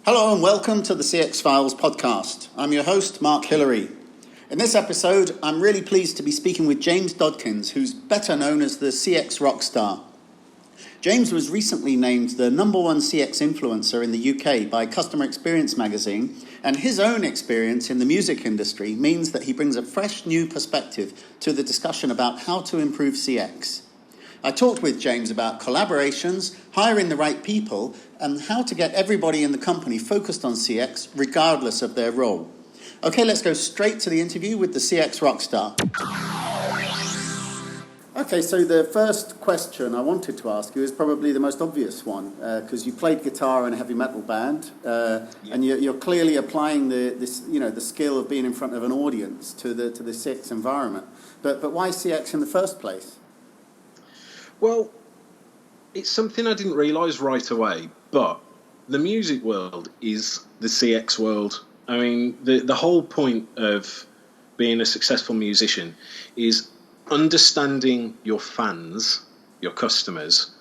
Hello and welcome to the CX Files podcast. I'm your host, Mark Hillary. In this episode, I'm really pleased to be speaking with James Dodkins, who's better known as the CX rockstar. James was recently named the #1 CX influencer in the UK by Customer Experience magazine, and his own experience in the music industry means that he brings a fresh new perspective to the discussion about how to improve CX. I talked with James about collaborations, hiring the right people, and how to get everybody in the company focused on CX regardless of their role. Okay, let's go straight to the interview with the CX rockstar. Okay, so the first question I wanted to ask you is probably the most obvious one, because you played guitar in a heavy metal band, and you're clearly applying the skill of being in front of an audience to the CX environment. But why CX in the first place? Well, it's something I didn't realise right away, but the music world is the CX world. I mean, the whole point of being a successful musician is understanding your fans, your customers,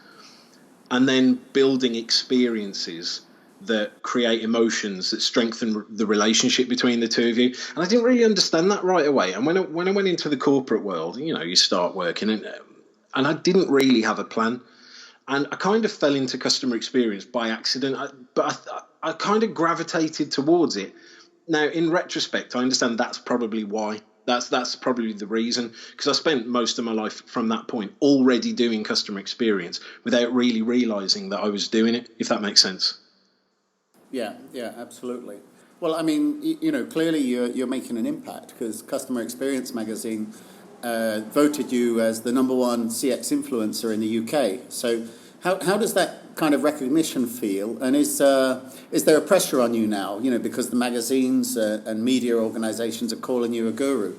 and then building experiences that create emotions that strengthen the relationship between the two of you. And I didn't really understand that right away. And when I went into the corporate world, you start working, and I didn't really have a plan. And I kind of fell into customer experience by accident, but I kind of gravitated towards it. Now, in retrospect, I understand that's probably why. That's probably the reason, because I spent most of my life from that point already doing customer experience without really realising that I was doing it, if that makes sense. Yeah, absolutely. Well, I mean, clearly you're making an impact, because Customer Experience magazine voted you as the #1 CX influencer in the UK. So how does that kind of recognition feel? And is there a pressure on you now, because the magazines and media organisations are calling you a guru?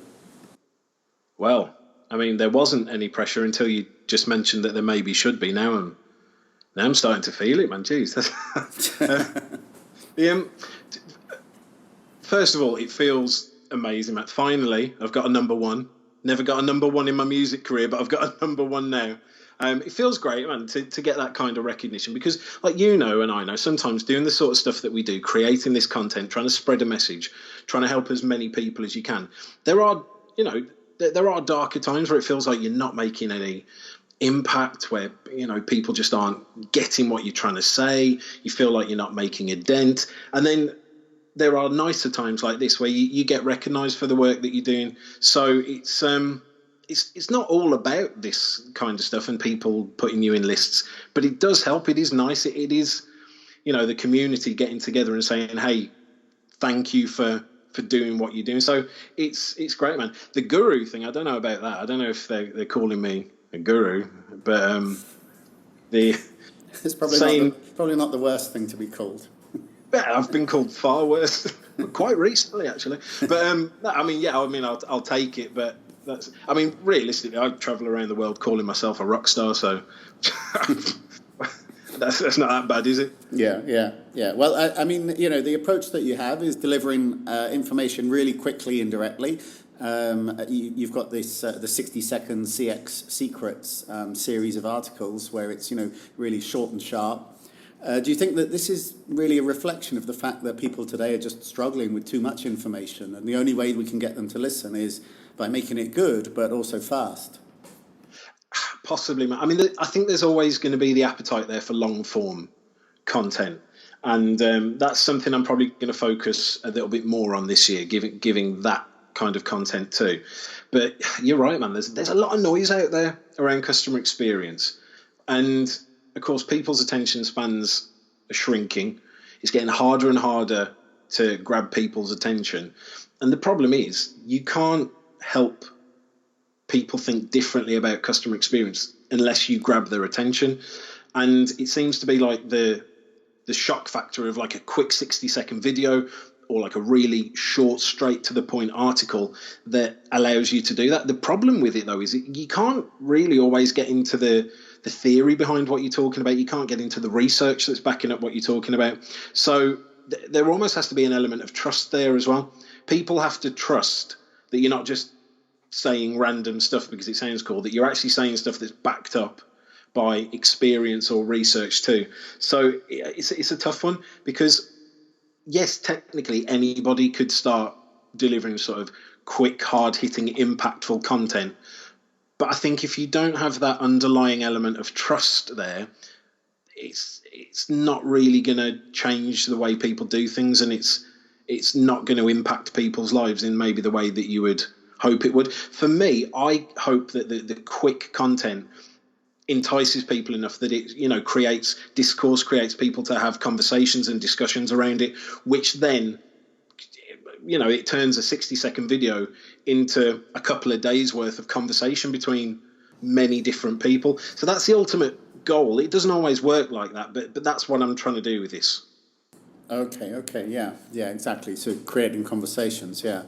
Well, I mean, there wasn't any pressure until you just mentioned that there maybe should be. Now I'm starting to feel it, man. Jeez. First of all, it feels amazing, Matt. Finally, I've got a #1. Never got a #1 in my music career, but I've got a #1 now. It feels great, man, to get that kind of recognition, because like and I know, sometimes doing the sort of stuff that we do, creating this content, trying to spread a message, trying to help as many people as you can, there are darker times where it feels like you're not making any impact, where people just aren't getting what you're trying to say. You feel like you're not making a dent. And then there are nicer times like this where you get recognised for the work that you're doing. So it's not all about this kind of stuff and people putting you in lists, but it does help. It is nice. It is, the community getting together and saying, hey, thank you for doing what you're doing. So it's great, man. The guru thing, I don't know about that. I don't know if they're calling me a guru, but it's probably not the worst thing to be called. I've been called far worse, quite recently, actually. But I'll take it. But realistically, I travel around the world calling myself a rock star, so that's not that bad, is it? Yeah. Well, the approach that you have is delivering information really quickly and directly. You've got this the 60-second CX Secrets series of articles where it's really short and sharp. Do you think that this is really a reflection of the fact that people today are just struggling with too much information, and the only way we can get them to listen is by making it good, but also fast? Possibly. I mean, I think there's always going to be the appetite there for long-form content, and that's something I'm probably going to focus a little bit more on this year, giving that kind of content too. But you're right, man. There's a lot of noise out there around customer experience, and of course, people's attention spans are shrinking. It's getting harder and harder to grab people's attention. And the problem is, you can't help people think differently about customer experience unless you grab their attention. And it seems to be like the shock factor of like a quick 60-second video or like a really short, straight to the point article that allows you to do that. The problem with it, though, is you can't really always get into the theory behind what you're talking about. You can't get into the research that's backing up what you're talking about. So there almost has to be an element of trust there as well. People have to trust that you're not just saying random stuff because it sounds cool, that you're actually saying stuff that's backed up by experience or research too. So it's a tough one, because yes, technically anybody could start delivering sort of quick, hard-hitting, impactful content. But I think if you don't have that underlying element of trust there, it's not really going to change the way people do things, and it's not going to impact people's lives in maybe the way that you would hope it would. For me, I hope that the quick content entices people enough that it creates discourse, creates people to have conversations and discussions around it, which then it turns a 60-second video into a couple of days worth of conversation between many different people. So that's the ultimate goal. It doesn't always work like that, but that's what I'm trying to do with this. Okay, yeah, exactly. So creating conversations, yeah.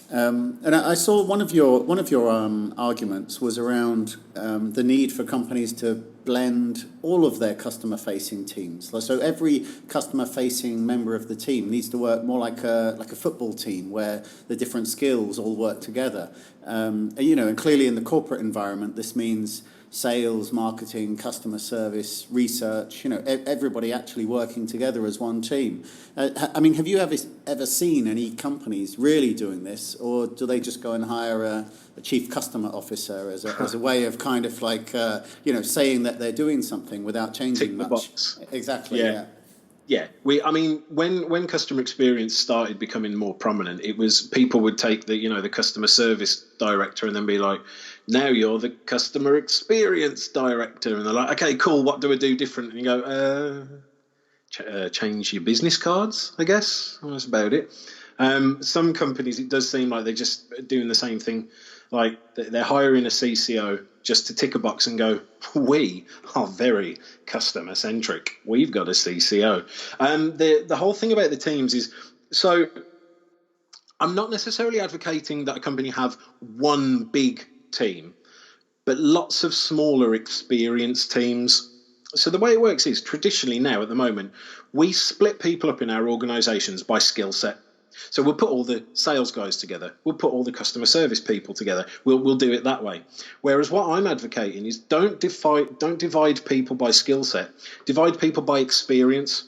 And I saw one of your arguments was around the need for companies to blend all of their customer-facing teams. So every customer-facing member of the team needs to work more like a football team, where the different skills all work together. And clearly in the corporate environment, this means sales, marketing, customer service, research, everybody actually working together as one team. I mean, have you ever seen any companies really doing this, or do they just go and hire a chief customer officer as a way of kind of like, saying that they're doing something without changing Tick the much? box. Exactly, Yeah. Yeah, when customer experience started becoming more prominent, it was people would take the customer service director and then be like, now you're the customer experience director, and they're like, okay, cool, what do I do different? And you go, change your business cards, I guess. Well, that's about it. Some companies, it does seem like they're just doing the same thing. Like they're hiring a CCO just to tick a box and go, we are very customer centric. We've got a CCO. The whole thing about the teams is, so I'm not necessarily advocating that a company have one big team, but lots of smaller experienced teams. So the way it works is, traditionally now at the moment, we split people up in our organizations by skill set. So we'll put all the sales guys together. We'll put all the customer service people together. We'll do it that way. Whereas what I'm advocating is, don't divide people by skill set. Divide people by experience.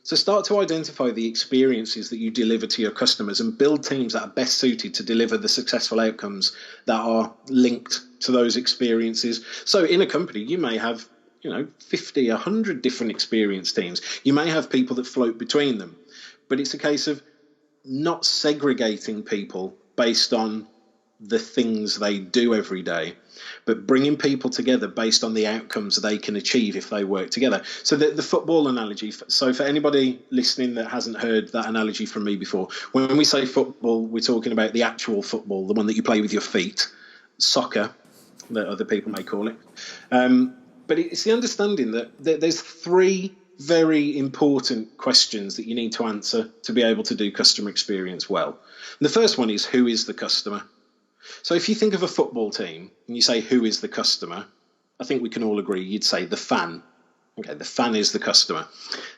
So start to identify the experiences that you deliver to your customers and build teams that are best suited to deliver the successful outcomes that are linked to those experiences. So in a company, you may have 50, 100 different experience teams. You may have people that float between them, but it's a case of not segregating people based on the things they do every day, but bringing people together based on the outcomes they can achieve if they work together. So the football analogy, so for anybody listening that hasn't heard that analogy from me before, when we say football, we're talking about the actual football, the one that you play with your feet, soccer, that other people may call it. But it's the understanding that there's three very important questions that you need to answer to be able to do customer experience well. And the first one is, who is the customer? So if you think of a football team and you say, who is the customer? I think we can all agree you'd say the fan. Okay, the fan is the customer.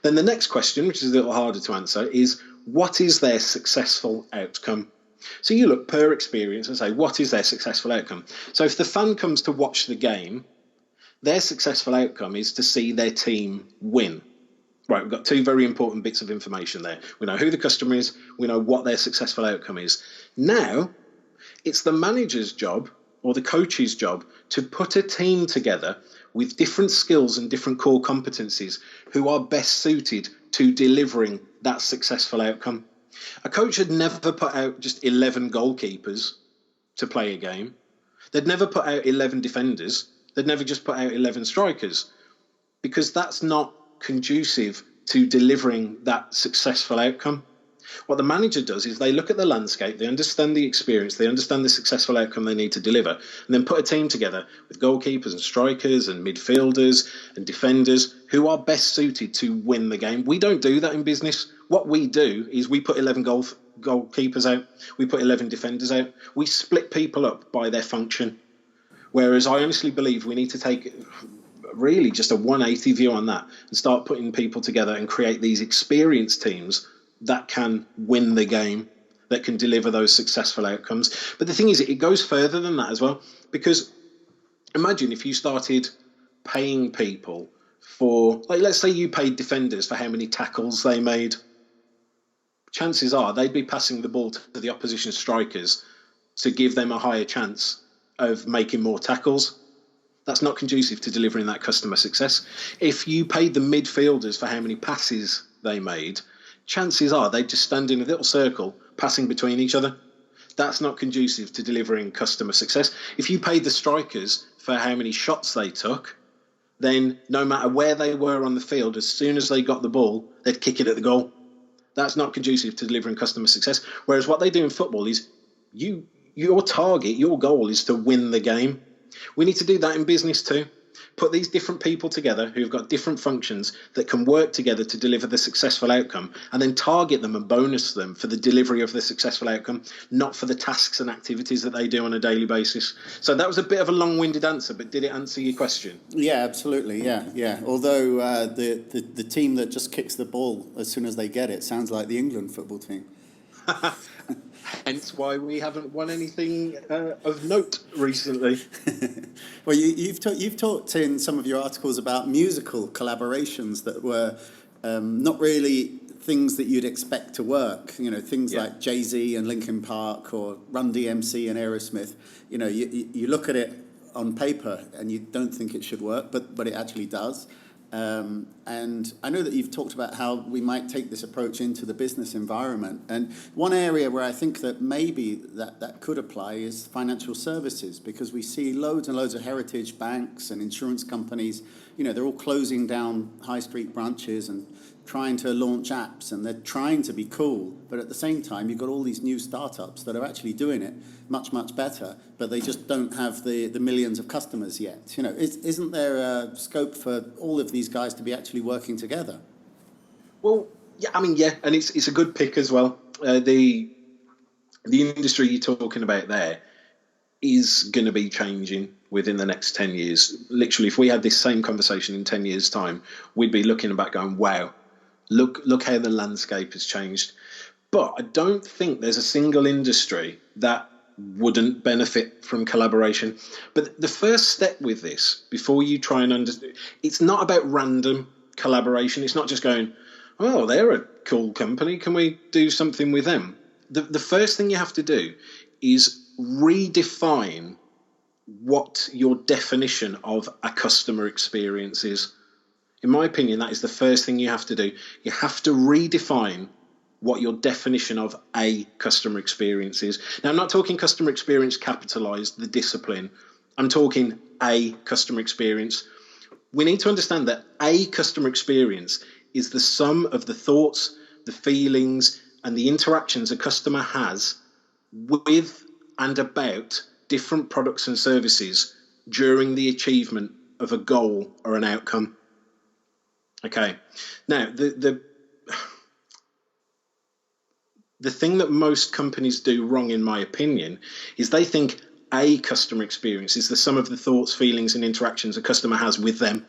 Then the next question, which is a little harder to answer, is what is their successful outcome? So you look per experience and say, what is their successful outcome? So if the fan comes to watch the game, their successful outcome is to see their team win. Right, we've got two very important bits of information there. We know who the customer is, we know what their successful outcome is. Now, it's the manager's job or the coach's job to put a team together with different skills and different core competencies who are best suited to delivering that successful outcome. A coach had never put out just 11 goalkeepers to play a game. They'd never put out 11 defenders. They'd never just put out 11 strikers, because that's not conducive to delivering that successful outcome. What the manager does is they look at the landscape, they understand the experience, they understand the successful outcome they need to deliver, and then put a team together with goalkeepers and strikers and midfielders and defenders who are best suited to win the game. We don't do that in business. What we do is we put 11 goalkeepers out, we put 11 defenders out, we split people up by their function. Whereas I honestly believe we need to take really just a 180 view on that and start putting people together and create these experienced teams that can win the game, that can deliver those successful outcomes. But the thing is, it goes further than that as well, because imagine if you started paying people for, like, let's say you paid defenders for how many tackles they made. chances are they'd be passing the ball to the opposition strikers to give them a higher chance of making more tackles. That's not conducive to delivering that customer success. If you paid the midfielders for how many passes they made, chances are they'd just stand in a little circle passing between each other. That's not conducive to delivering customer success. If you paid the strikers for how many shots they took, then no matter where they were on the field, as soon as they got the ball, they'd kick it at the goal. That's not conducive to delivering customer success. Whereas what they do in football is your target, your goal is to win the game. We need to do that in business too. Put these different people together who've got different functions that can work together to deliver the successful outcome, and then target them and bonus them for the delivery of the successful outcome, not for the tasks and activities that they do on a daily basis. So that was a bit of a long-winded answer, but did it answer your question? Yeah, absolutely. Yeah. Although the team that just kicks the ball as soon as they get it sounds like the England football team. Hence why we haven't won anything of note recently. Well, you've talked in some of your articles about musical collaborations that were not really things that you'd expect to work. You know, things like Jay-Z and Linkin Park, or Run DMC and Aerosmith. You know, you look at it on paper and you don't think it should work, but it actually does. And I know that you've talked about how we might take this approach into the business environment. And one area where I think that maybe that could apply is financial services, because we see loads and loads of heritage banks and insurance companies. You know, they're all closing down high street branches and trying to launch apps, and they're trying to be cool, but at the same time you've got all these new startups that are actually doing it much better, but they just don't have the millions of customers yet. You know, isn't there a scope for all of these guys to be actually working together? Well, yeah, I mean, yeah, and it's a good pick as well. The industry you're talking about there is going to be changing within the next 10 years. Literally, if we had this same conversation in 10 years' time, we'd be looking back going, wow, look how the landscape has changed. But I don't think there's a single industry that wouldn't benefit from collaboration. But the first step with this, before you try and understand, it's not about random collaboration. It's not just going, oh, they're a cool company, can we do something with them? The first thing you have to do is redefine what your definition of a customer experience is. In my opinion, that is the first thing you have to do. You have to redefine what your definition of a customer experience is. Now, I'm not talking customer experience capitalized, the discipline. I'm talking a customer experience. We need to understand that a customer experience is the sum of the thoughts, the feelings, and the interactions a customer has with and about different products and services during the achievement of a goal or an outcome. Okay. Now, the thing that most companies do wrong, in my opinion, is they think a customer experience is the sum of the thoughts, feelings, and interactions a customer has with them.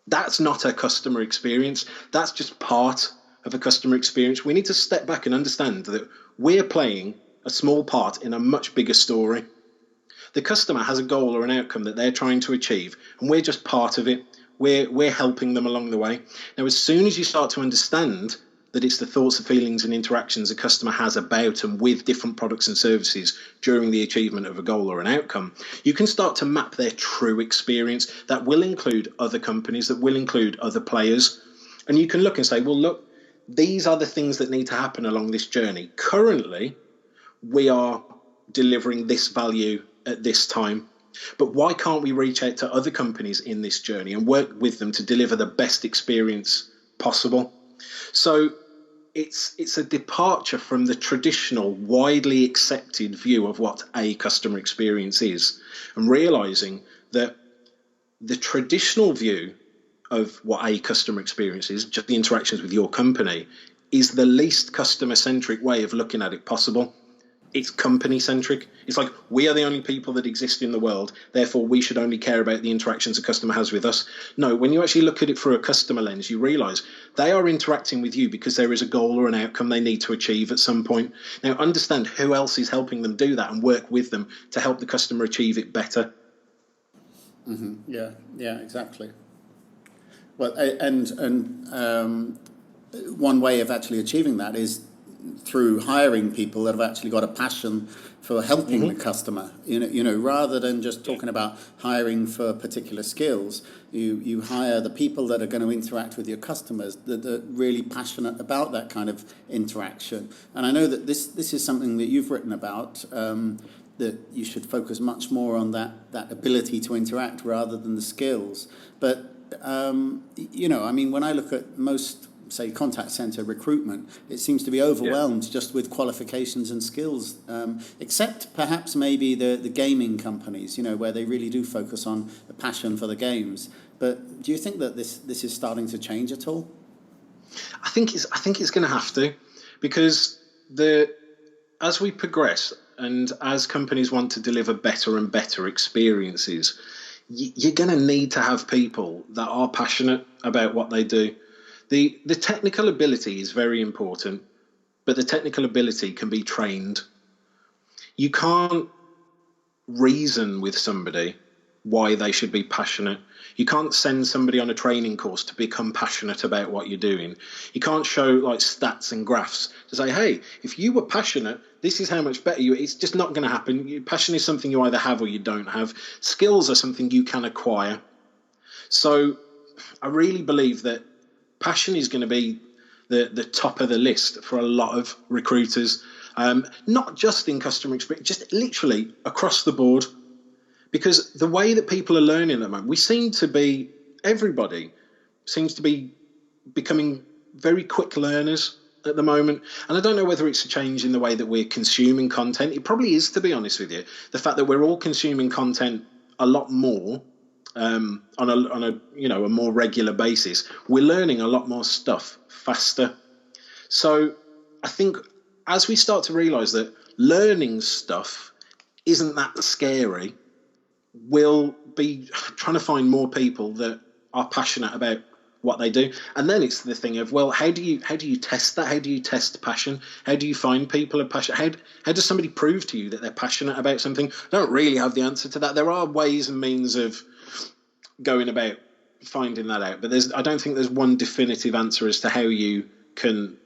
That's not a customer experience. That's just part of a customer experience. We need to step back and understand that we're playing a small part in a much bigger story. The customer has a goal or an outcome that they're trying to achieve, and we're just part of it. We're helping them along the way. Now, as soon as you start to understand that it's the thoughts, the feelings, and interactions a customer has about and with different products and services during the achievement of a goal or an outcome, you can start to map their true experience. That will include other companies, that will include other players. And you can look and say, well, look, these are the things that need to happen along this journey. Currently, we are delivering this value at this time. But why can't we reach out to other companies in this journey and work with them to deliver the best experience possible? So it's a departure from the traditional, widely accepted view of what a customer experience is, and realizing that the traditional view of what a customer experience is, just the interactions with your company, is the least customer-centric way of looking at it possible. It's company-centric. It's like, we are the only people that exist in the world, therefore we should only care about the interactions a customer has with us. No, when you actually look at it through a customer lens, you realise they are interacting with you because there is a goal or an outcome they need to achieve at some point. Now, understand who else is helping them do that and work with them to help the customer achieve it better. Mm-hmm. Yeah, exactly. Well, and one way of actually achieving that is through hiring people that have actually got a passion for helping the customer. Rather than just talking about hiring for particular skills, you hire the people that are going to interact with your customers that are really passionate about that kind of interaction. And I know that this is something that you've written about. That you should focus much more on that ability to interact rather than the skills. But when I look at most, say, contact center recruitment, it seems to be overwhelmed just with qualifications and skills, except perhaps maybe the gaming companies, where they really do focus on a passion for the games. But do you think that this is starting to change at all? I think it's going to have to, because as we progress and as companies want to deliver better and better experiences, you're going to need to have people that are passionate about what they do. The technical ability is very important, but the technical ability can be trained. You can't reason with somebody why they should be passionate. You can't send somebody on a training course to become passionate about what you're doing. You can't show like stats and graphs to say, hey, if you were passionate, this is how much better you. It's just not going to happen. Passion is something you either have or you don't have. Skills are something you can acquire. So I really believe that passion is going to be the top of the list for a lot of recruiters, not just in customer experience, just literally across the board. Because the way that people are learning at the moment, everybody seems to be becoming very quick learners at the moment. And I don't know whether it's a change in the way that we're consuming content. It probably is, to be honest with you. The fact that we're all consuming content a lot more on a more regular basis. We're learning a lot more stuff faster. So I think as we start to realise that learning stuff isn't that scary, we'll be trying to find more people that are passionate about what they do. And then it's the thing of, well, how do you test that? How do you test passion? How do you find people are passionate? How does somebody prove to you that they're passionate about something? I don't really have the answer to that. There are ways and means of going about finding that out, but I don't think there's one definitive answer as to how you can,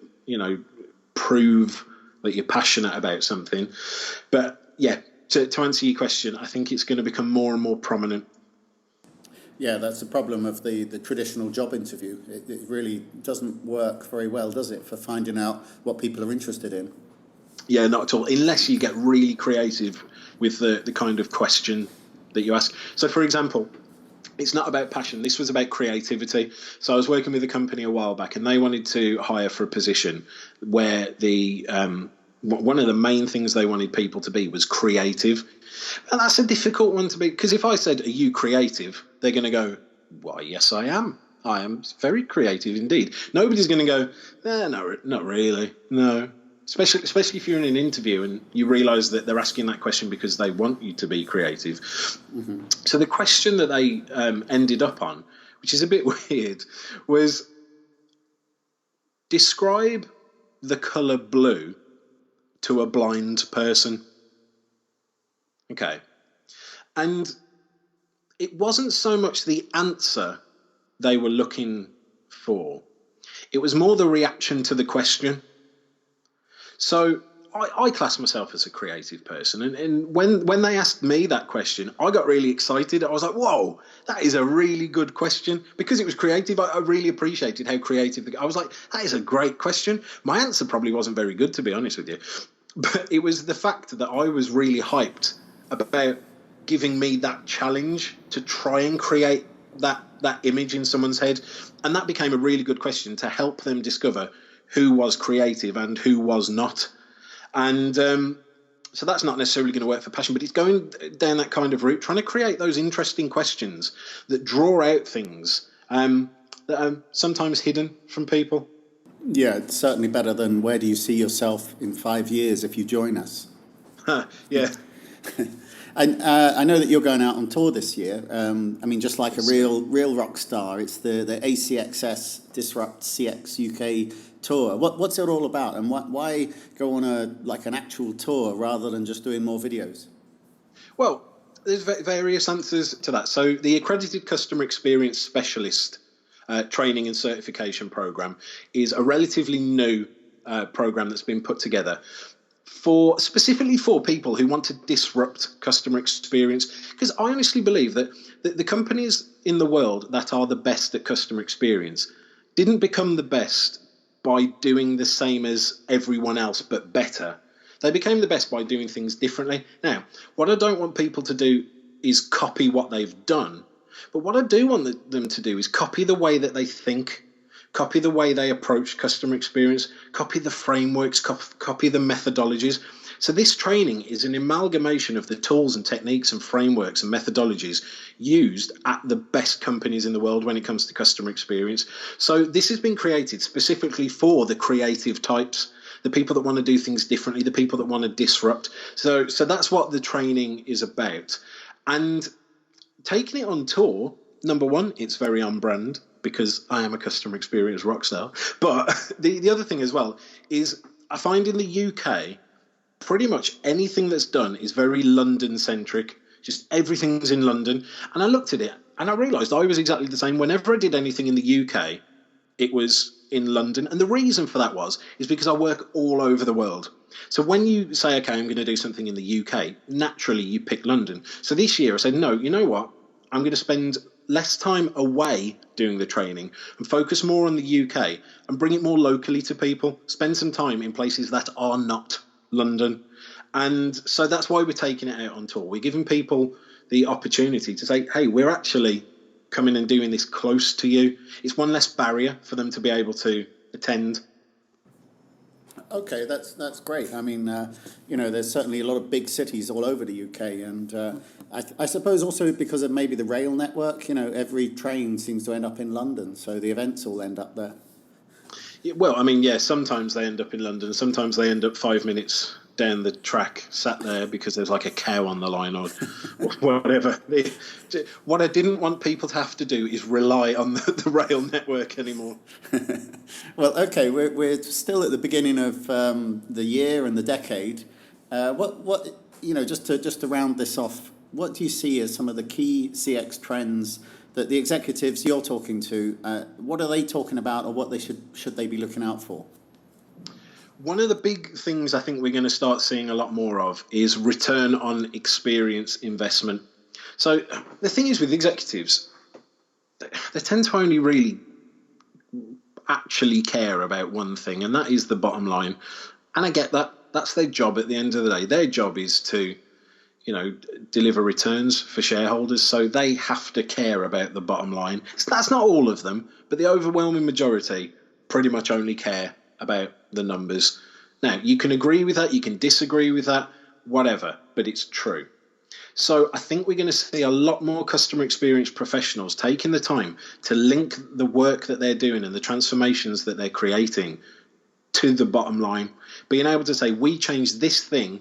prove that you're passionate about something. But yeah, to answer your question, I think it's going to become more and more prominent. Yeah, that's the problem of the traditional job interview. It really doesn't work very well, does it, for finding out what people are interested in? Yeah, not at all, unless you get really creative with the kind of question that you ask. So, for example, it's not about passion. This was about creativity. So I was working with a company a while back, and they wanted to hire for a position where one of the main things they wanted people to be was creative. And that's a difficult one to be, because if I said, are you creative? They're going to go, why, yes, I am. I am very creative indeed. Nobody's going to go, no, not really. No. Especially if you're in an interview and you realise that they're asking that question because they want you to be creative. Mm-hmm. So the question that they ended up on, which is a bit weird, was describe the colour blue to a blind person. Okay. And it wasn't so much the answer they were looking for. It was more the reaction to the question. So I class myself as a creative person. And when they asked me that question, I got really excited. I was like, whoa, that is a really good question. Because it was creative, I really appreciated how creative. I was like, that is a great question. My answer probably wasn't very good, to be honest with you. But it was the fact that I was really hyped about giving me that challenge to try and create that image in someone's head. And that became a really good question to help them discover who was creative and who was not. And so that's not necessarily going to work for passion, but it's going down that kind of route, trying to create those interesting questions that draw out things that are sometimes hidden from people. Yeah, it's certainly better than where do you see yourself in 5 years if you join us? Yeah. And I know that you're going out on tour this year. Just like a real rock star, it's the ACXS Disrupt CX UK tour. What's it all about, and why go on an actual tour rather than just doing more videos? Well, there's various answers to that. So the Accredited Customer Experience Specialist training and certification program is a relatively new program that's been put together specifically for people who want to disrupt customer experience. Because I honestly believe that the companies in the world that are the best at customer experience didn't become the best by doing the same as everyone else, but better. They became the best by doing things differently. Now, what I don't want people to do is copy what they've done. But what I do want them to do is copy the way that they think, copy the way they approach customer experience, copy the frameworks, copy the methodologies. So this training is an amalgamation of the tools and techniques and frameworks and methodologies used at the best companies in the world when it comes to customer experience. So this has been created specifically for the creative types, the people that want to do things differently, the people that want to disrupt. So that's what the training is about. And taking it on tour, number one, it's very on brand because I am a customer experience rock star. But the other thing as well is I find in the UK, pretty much anything that's done is very London-centric. Just everything's in London. And I looked at it and I realised I was exactly the same. Whenever I did anything in the UK, it was in London. And the reason for that is because I work all over the world. So when you say, okay, I'm going to do something in the UK, naturally you pick London. So this year I said, no, you know what? I'm going to spend less time away doing the training and focus more on the UK and bring it more locally to people, spend some time in places that are not London. And so that's why we're taking it out on tour. We're giving people the opportunity to say, hey, we're actually coming and doing this close to you. It's one less barrier for them to be able to attend. Okay, that's great. I mean, there's certainly a lot of big cities all over the UK, and I suppose also because of maybe the rail network, every train seems to end up in London, so the events all end up there. Yeah, well, I mean, yeah, sometimes they end up in London, sometimes they end up 5 minutes down the track, sat there because there's like a cow on the line or whatever. What I didn't want people to have to do is rely on the rail network anymore. Well, okay, we're still at the beginning of the year and the decade. Just to round this off, what do you see as some of the key CX trends that the executives you're talking to, what are they talking about, or what should they be looking out for? One of the big things I think we're going to start seeing a lot more of is return on experience investment. So the thing is with executives, they tend to only really actually care about one thing, and that is the bottom line. And I get that. That's their job at the end of the day. Their job is to, deliver returns for shareholders. So they have to care about the bottom line. So that's not all of them, but the overwhelming majority pretty much only care about the numbers. Now, you can agree with that, you can disagree with that, whatever, but it's true. So I think we're going to see a lot more customer experience professionals taking the time to link the work that they're doing and the transformations that they're creating to the bottom line. Being able to say, we changed this thing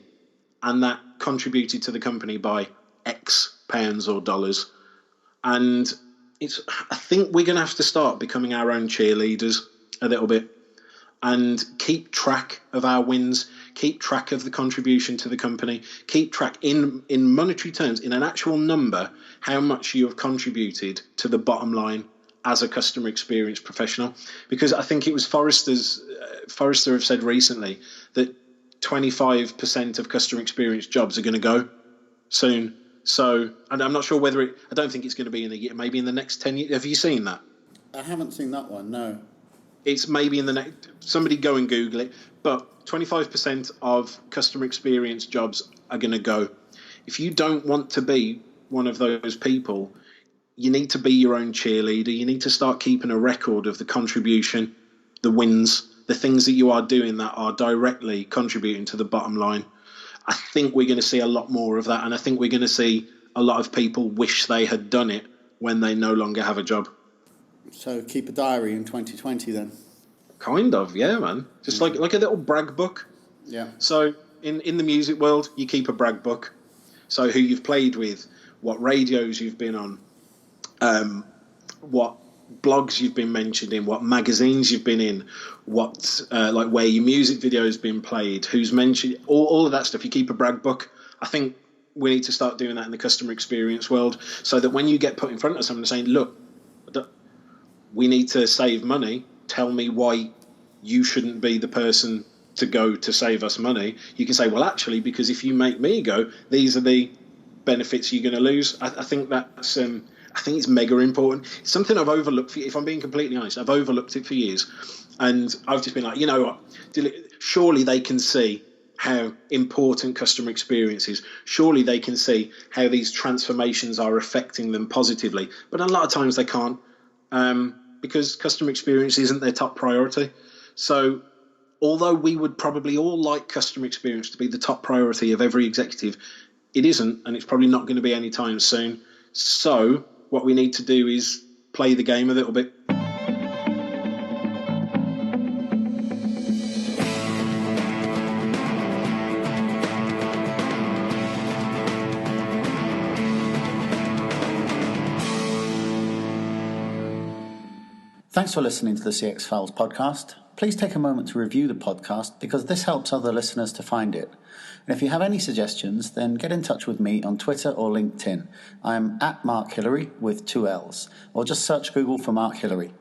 and that contributed to the company by X pounds or dollars. And I think we're going to have to start becoming our own cheerleaders a little bit and keep track of our wins, keep track of the contribution to the company, keep track in monetary terms, in an actual number, how much you have contributed to the bottom line as a customer experience professional. Because I think it was Forrester have said recently that 25% of customer experience jobs are going to go soon. So, and I'm not sure whether I don't think it's going to be in a year, maybe in the next 10 years. Have you seen that? I haven't seen that one, no. It's maybe in the next, somebody go and Google it, but 25% of customer experience jobs are going to go. If you don't want to be one of those people, you need to be your own cheerleader. You need to start keeping a record of the contribution, the wins, the things that you are doing that are directly contributing to the bottom line. I think we're going to see a lot more of that, and I think we're going to see a lot of people wish they had done it when they no longer have a job. So keep a diary in 2020 then? Kind of, yeah, man. Just like a little brag book. Yeah. So in the music world, you keep a brag book. So who you've played with, what radios you've been on, what blogs you've been mentioned in, what magazines you've been in, what where your music video has been played, who's mentioned, all of that stuff. You keep a brag book. I think we need to start doing that in the customer experience world, so that when you get put in front of someone saying, look, we need to save money, tell me why you shouldn't be the person to go to save us money. You can say, well, actually, because if you make me go, these are the benefits you're going to lose. I think that's I think it's mega important. It's something I've overlooked. If I'm being completely honest, I've overlooked it for years, and I've just been like, you know what? Surely they can see how important customer experience is. Surely they can see how these transformations are affecting them positively. But a lot of times they can't, because customer experience isn't their top priority. So although we would probably all like customer experience to be the top priority of every executive, it isn't, and it's probably not going to be anytime soon. So what we need to do is play the game a little bit. Thanks for listening to the CX Files podcast. Please take a moment to review the podcast because this helps other listeners to find it. And if you have any suggestions, then get in touch with me on Twitter or LinkedIn. I'm at Mark Hillary with 2 L's, or just search Google for Mark Hillary.